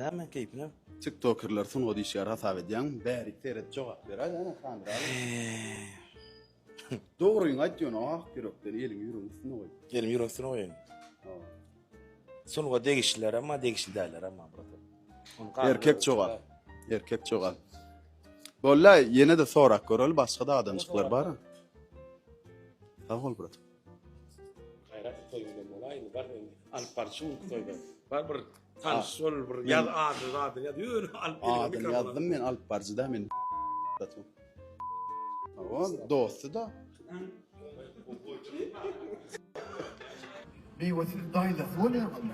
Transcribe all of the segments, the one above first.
näme keypine? TikTokerlar sunuga dişýär hasap edýän, bäri teret jogap berer ana kandyra. Dogryň aýtýan ah gerekden eliň ýürüň üstüne goý. Elim ýüreksine oýun. Sunuga degişler ama degişdiler ama brata. Erkek jogap. Erkek jogap. Bolla ýene de sorak göreli başga da adamçyklar bar. Sağ ol brata. Hayrat toýundan bolayny bar alparçul toýda. Bar bir tansol bir ýaz adı ýa ýür Adım yazdım men alıp barjyda men. Dostu da. Bir siz dayda söylüyorsun.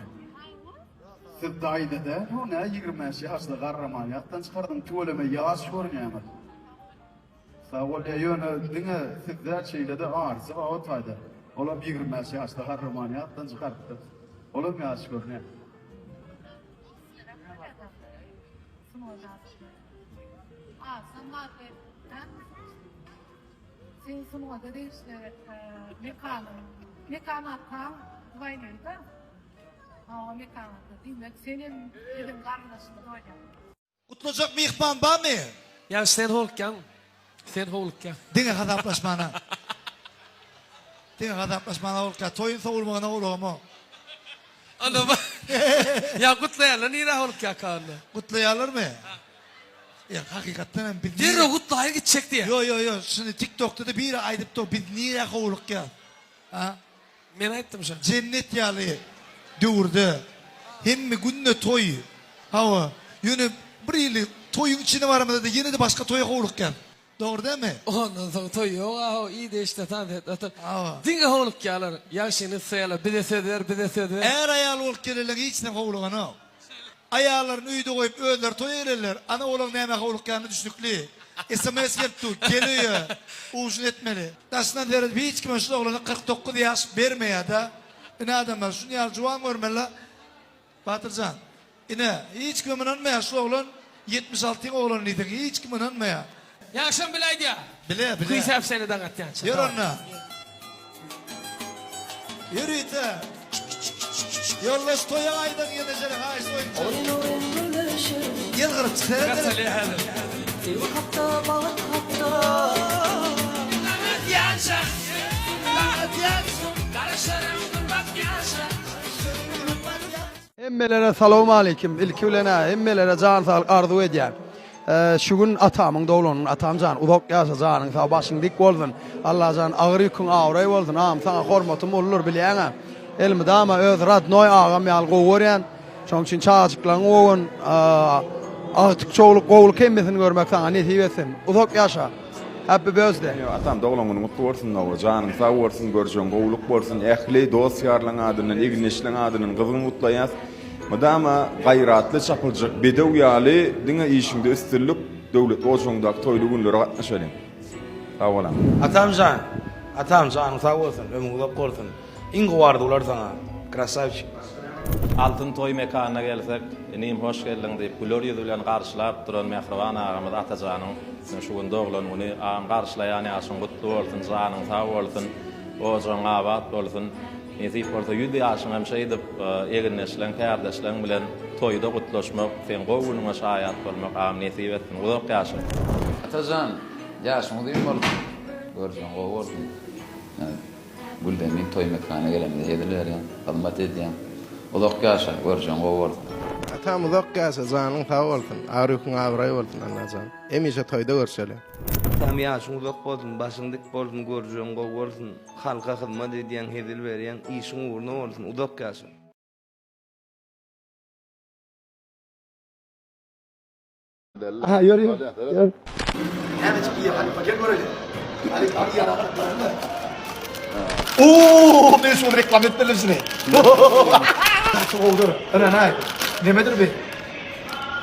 Siz dayda da ona 25 yaşlı garramaniyattan çıkardım töleme yaş görmeyemem. Sağ ol yöne dine sizler şeyle de arzu avtaydı. Ola 25 yaşlı garramaniyattan çıkarttı. Ola mı yaş görmeyem? Sen sunuğa da işte mekanı atam vaynaydı. Ama mekanı da demek senin dedim kardeşin doyacak. Kutlayacak bir ihban var mı? Ya sen holkan. Sen holkan. Dine kadaplaşmana. Dine kadaplaşmana holka. Toyun savurmana olma. Ana bak. Ya kutlayanlar niye holka kanlı? Kutlayalır mı? Ya hakikaten bir Dirre kutlaya gidecek diye. Yo. Şimdi TikTok'ta da bir aydıp da bir niye kovuluk ya? Ha? Ben ayıttım şu an. Cennet yalı durdu. Hem mi günne toy. Hava. Yine bir yıl toyun içine var mı da yine de başka toya kovuluk ya. Doğru değil mi? Ondan sonra toy yok. Aho iyi de işte tanıdık. Hava. Dinge holuk yalar. Yaşını sayarlar. Bir de söder. Eğer ayağlı olup gelirler hiç ne kovuluk ana. Ayağlarını uydu koyup öldür toy ererler. Ana oğlan neyme kovuluk yanı düştükli. SMS geldi geliyor. Uğuşun etmeli. Taşından deriz bir hiç kime şu oğlanı 49 yaş vermeye da. Ne adamlar şunu yal cuvan görmeli. Batırcan. Yine hiç kime inanmaya şu oğlan 76 oğlan idin. Hiç kime inanmaya. Ya akşam bilaydı ya. Bile. Kıysap seni dagat yani. Yürü onunla. Yürü ite. Yollaş toya aydan yenecek. Hayş toyun. Yıl kırıp çıkarır. Kasali hadi. Emmелere salamu aleyküm. İlkülene emmелere can sağlık arzu edýär. Şu gün atamın doğulunun atam can uzak yaşa canın sağ başın dik bolsun. Allah can ağır yükün ağray bolsun. Am sana hormatum olur bilýäňe. Elmi dama öz radnoy ağam ýal gowurýan. Şoň üçin çağçyklaryň ogun artık çoğuluk gowul kemmesin görmek sana nesip etsin. Uzak yaşa. Happy birthday. Atam doğulanyň mutlu bolsun, janyň sag bolsun, görjüň gowuluk bolsun, ähli dost ýarlaň adynyň, egneşleň adynyň gyzyň mutlaýas. Madama gayratly çapyljak bedew ýaly diňe işinde üstünlük döwlet bolşoňdak toýlu günlere gatnaşalım. Sag bolam. Atam can sağ olsun. Ömür uzak bolsun. İngi vardı ular sana. Krasavçik. Altın toy mekanına gelsek, inim hoş geldin deyip gülür yüzü bilen karşılap duran mehriban ağamız Atacanyň şu gün doğulan onu ağam karşılayan yaşın kutlu olsun, canın sağ olsun, oğuzun abat olsun, nesip olsa 100 yaşın hemşe edip eginleşlen, kardeşlen bilen toyda kutlaşmak, sen kovuluna şayat olmak ağam nesip etsin, uzak yaşın. Atacan, yaşın değil olsun, görsen kovul olsun. Güldemin toy mekanına gelemedi, hediler ya, hizmet ediyen. Uzak yaşa, görsen kovul olsun. Atam uzak yaşa, canın sağ olsun, ağrıkın ağray olsun anacan. Emişe toyda görselim. Tam yaşın uzak bolsun, başyň dik bolsun, görjüň gowy bolsun, halka hyzmat edýän, hedil berýän, işiň uğruna bolsun, uzak yaşa. Ha yürü. Hemen iyi hadi paket var öyle. Hadi hadi yaratın. Ooo ben şu reklam etmeler seni. Çok oldu. Ana nemedir be?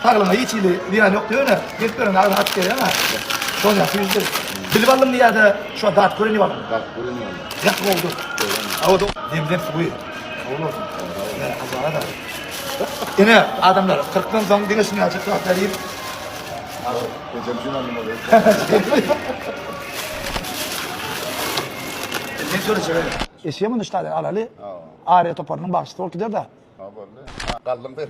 Sağlığına hiç iyi bir an yok diyor ne? Git görün ağır hat geliyor ama. Sonra yüzde. Bilvalım diye de şu an dert görünüyor bana. Bak görünüyor. Yak oldu. Oldu. Demden suyu. Olur. Azara da. Yine adamlar 40'dan sonra dingesini açık vereyim. Hocam şunu anlamadım. Ne söyleyeceğim? Eşeğimin işte alalı. Ağrıya toparının başta ol gider de. Kaldım ben.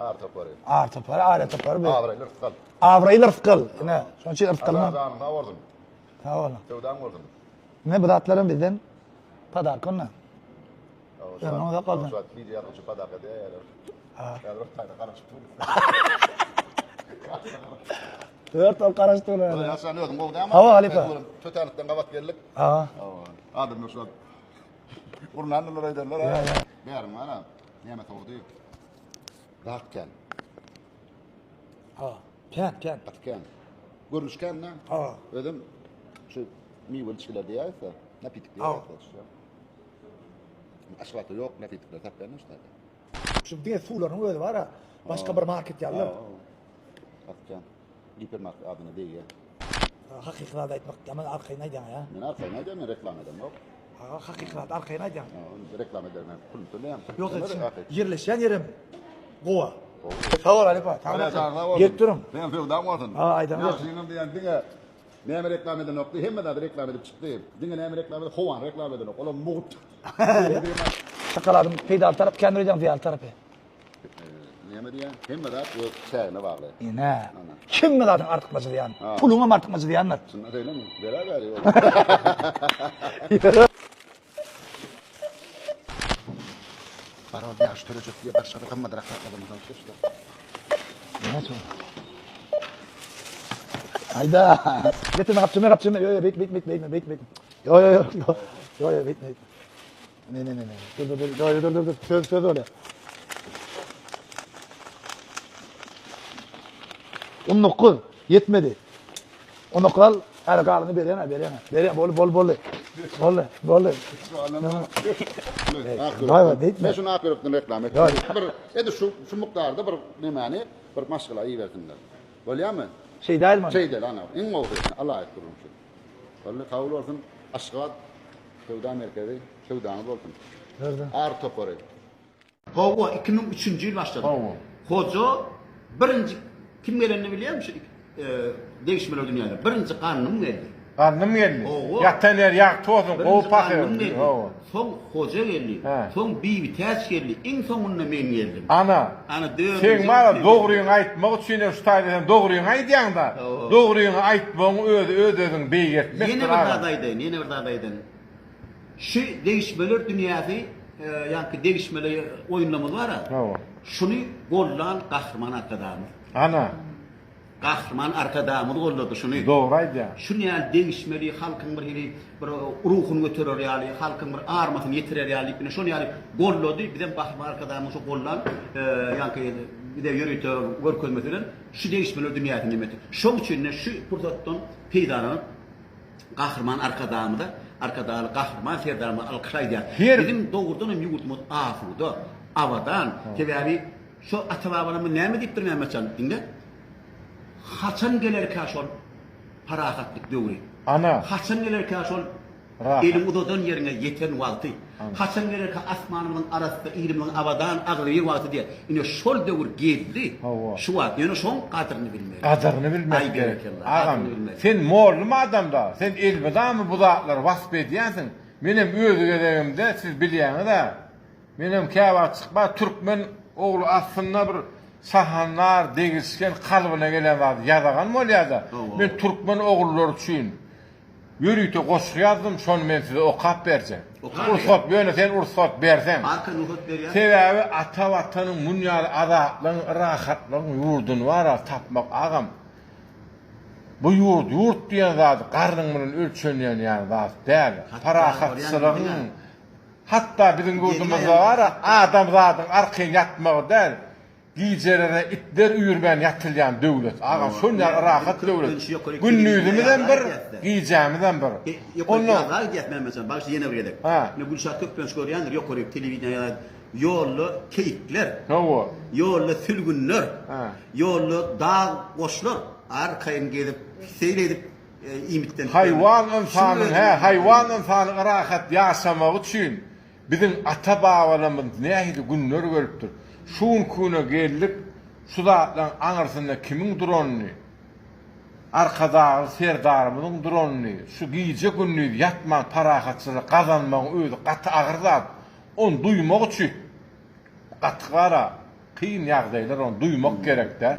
Ağır toparı. Ağır toparı, ağır toparı. Avraylar tıkal. Avraylar ıskıl. Ne? Şunun için ıskıl mı? Azağını da vurdum. Sağ olun. Tevdan vurdum. Ne budatlarım bizden? Padar konna. Ya onu da kaldın. Şu an video yakıcı padaka diye yerler. Ya da tayda karışık Dört ol karıştırıyor. Ya sanıyordum oldu ama. Hava Halife. Tötenlikten kavat geldik. Ha. Adım şu an. Bunlar neler ederler ha. Beğerim ana. Nimet oldu. Rahatken. Ha. Ken. Atken. Görüşken ne? Ha. Dedim şu meyveli çıkılar diye ise ne pitik diye Ha. arkadaşlar. Aşkatı yok ne pitikler taplarını işte. Şu diye suların öyle var ha. Başka bir market yerler. Atken. Hipermarket adına değil ya. Hakikaten etmek ama arkaya ne diyorsun ya? Ben arkaya ne diyorum reklam edem yok. Hakikaten arkaya ne diyorsun? Reklam ederim. Kulüm türlü Yok etsin. Yerleşen yerim. Goa. Sağ ol Alipa. Tamam. Gel durum. Ben fevdan vardın. Aydan. Ya şimdi diyen dinle. Ne reklam eden nokta hem de reklam edip çıktı. Dinle ne reklam edip hovan reklam eden nokta. Ola muht. Sakaladım. Pedal taraf kendi diyen diğer tarafı. Ne diyen? Hem de bu şeyine bağlı. Ne? Kim mi zaten artıkmacı diyen? Puluma mı artıkmacı diyenler? Şunlar öyle mi? Beraber yok. Para bir açtıracak diye başka rakamla da rakamlarımızdan çıktı. Ne çok? Hayda. Getir kapçımı. Yo, bek. Yo, bek. Ne. Dur. Söz öyle. 19 yetmedi. 19 al. Hadi karnını verene. Bol. Ben şunu akırıptım reklam ettim. Bir şu miktarda bir nemani bir maskala iyi versinler. Böyle mi? Şey değil mi? Şey değil ana. En oldu. Allah ayet kurulmuş. Böyle kavul olsun. Aşkat. Şevdan merkezi. Şevdan olsun. Nerede? Ağır toparı. Hava 2003 yıl başladı. Hoca birinci kim gelenini biliyor musun? Değişmeler dünyada. Birinci kanun geldi. Kanun geldi. Yaktaner yak tozun kov pakıyor. Son hoca geldi. Son bir ters geldi. En sonunda men geldim. Ana. Sen bana doğruyu aytmak için ustaydan doğruyu aytyan da. Doğruyu aytmağın ödedin beýetmek. Yeni bir dağdaydın. Şu değişmeler dünyası yani değişmeler oyunlamı var ha. Şunu gollan kahraman arkadaşım. Ana. Kahraman arkadaşımı golladı şunu. Doğraydı ya. Şunu yani değişmeli halkın bir ruhunu götürür yani halkın bir armasını yetirir yani şunu yani golladı bir de kahraman arkadaşımı şu gollan yani bir de yürütü görkölmesinden şu değişmeler dünyasının nimeti. Şunun için şu fırsattan peydalanıp kahraman arkadaşımı da arkadaşlı kahraman serdarımı alkışlaydı. Bizim doğrudan yurtumuz afuda avadan tebi şu atababanımı ne mi deyip durmaya dinle. Haçan gelir kaşol parahatlık döwri. Ana. Haçan gelir kaşol elim udodan yerine yeten wagty. Haçan gelir ka asmanımın arasında ilimden avadan aglyy wagty diye. Ine şol döwür geldi. Şu wagt ine şon qadryny bilmek. Qadryny bilmek gerek. Agam sen morlu adamda. Sen elbida mı bu zatlar wasp edýänsiň. Menem özgedegimde siz bilýäňiz da. Menem käwat çykma türkmen oglu aslında bir sahanlar degişken kalbine gelen vardı. Yadagan mı oluyordu? Ben Türkmen oğulları için yürüyüte koşu yazdım. Son ben size okap vereceğim. Ursat böyle sen ursat versen. Sebebi ata vatanın munyal adakların, rahatların yurdun var ya tapmak ağam. Bu yurt diyen zaten karnının ölçönüyen yani zaten değil. Parahatsızlığın. Hatta bizim yurdumuzda var ya adam zaten arkaya yatmak değil. Gijelere itler üýürben ýatylýan döwlet. Aga şonlar rahat döwlet. Günnüzümizden bir, gijemizden bir. Onu gitmem mesela. Bak yine bir gedek. Ne Gülşah Kökben görýändir, ýok görýär telewiziýada ýolly keyikler. Ýolly sülgünler. Ýolly dağ goşlar arkaýyn gelip seyredip imitden. Haywan insanyň rahat ýaşamak üçin bizim ata-babalarymyz nähidi günler görüpdir. Şun kuna geldik, şu zatlan aňyrsynda kimiň duranyny, arkadagy serdarymyň duranyny, şu giýje günni ýatman parahatçylyk gazanmagy öýdi gaty agyrdan, on duýmak üçin gaty gara kıyın ýagdaýlar onu duymak gerek de.